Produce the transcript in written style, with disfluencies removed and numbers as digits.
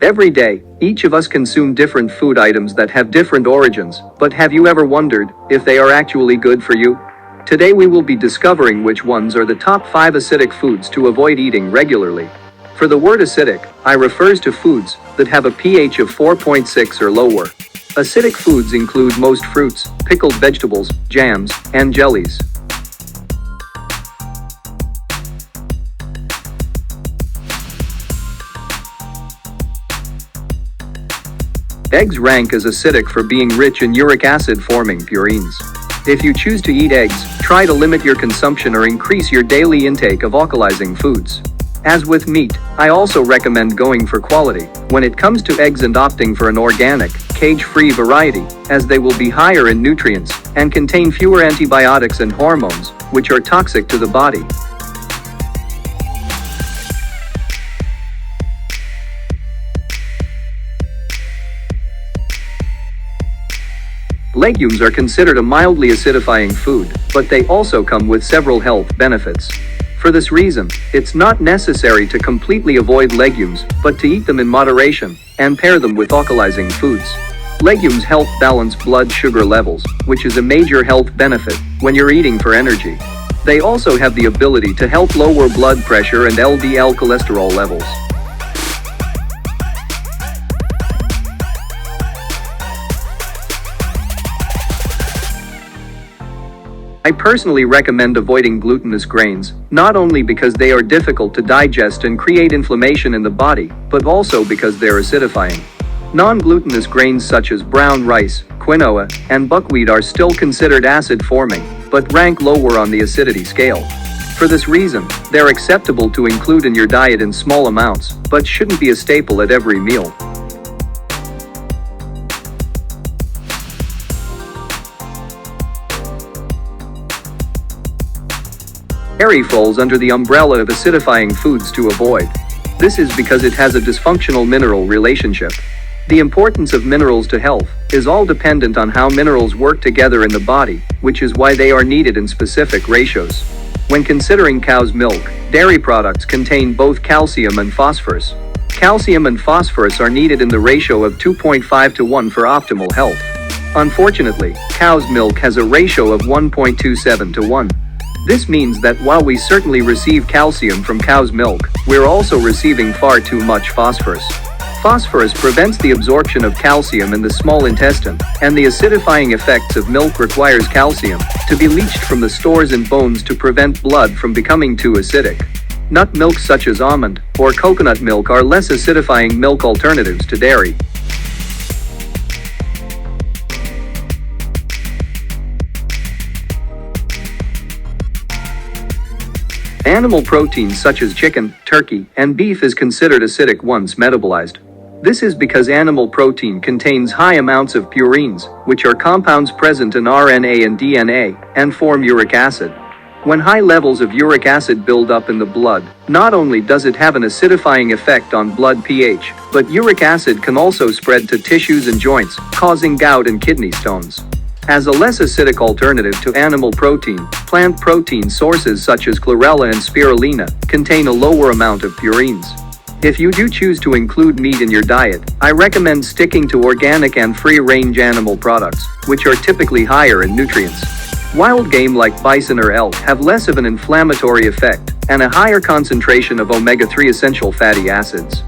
Every day, each of us consume different food items that have different origins, but have you ever wondered if they are actually good for you? Today we will be discovering which ones are the top 5 acidic foods to avoid eating regularly. For the word acidic, I refers to foods that have a pH of 4.6 or lower. Acidic foods include most fruits, pickled vegetables, jams, and jellies. Eggs rank as acidic for being rich in uric acid-forming purines. If you choose to eat eggs, try to limit your consumption or increase your daily intake of alkalizing foods. As with meat, I also recommend going for quality when it comes to eggs and opting for an organic, cage-free variety, as they will be higher in nutrients and contain fewer antibiotics and hormones, which are toxic to the body. Legumes are considered a mildly acidifying food, but they also come with several health benefits. For this reason, it's not necessary to completely avoid legumes, but to eat them in moderation and pair them with alkalizing foods. Legumes help balance blood sugar levels, which is a major health benefit when you're eating for energy. They also have the ability to help lower blood pressure and LDL cholesterol levels. I personally recommend avoiding glutinous grains, not only because they are difficult to digest and create inflammation in the body, but also because they're acidifying. Non-glutinous grains such as brown rice, quinoa, and buckwheat are still considered acid-forming, but rank lower on the acidity scale. For this reason, they're acceptable to include in your diet in small amounts, but shouldn't be a staple at every meal. Dairy falls under the umbrella of acidifying foods to avoid. This is because it has a dysfunctional mineral relationship. The importance of minerals to health is all dependent on how minerals work together in the body, which is why they are needed in specific ratios. When considering cow's milk, dairy products contain both calcium and phosphorus. Calcium and phosphorus are needed in the ratio of 2.5 to 1 for optimal health. Unfortunately, cow's milk has a ratio of 1.27 to 1. This means that while we certainly receive calcium from cow's milk, we're also receiving far too much phosphorus. Phosphorus prevents the absorption of calcium in the small intestine, and the acidifying effects of milk requires calcium to be leached from the stores in bones to prevent blood from becoming too acidic. Nut milks such as almond or coconut milk are less acidifying milk alternatives to dairy. Animal proteins such as chicken, turkey, and beef is considered acidic once metabolized. This is because animal protein contains high amounts of purines, which are compounds present in RNA and DNA, and form uric acid. When high levels of uric acid build up in the blood, not only does it have an acidifying effect on blood pH, but uric acid can also spread to tissues and joints, causing gout and kidney stones. As a less acidic alternative to animal protein, plant protein sources such as chlorella and spirulina contain a lower amount of purines. If you do choose to include meat in your diet, I recommend sticking to organic and free-range animal products, which are typically higher in nutrients. Wild game like bison or elk have less of an inflammatory effect and a higher concentration of omega-3 essential fatty acids.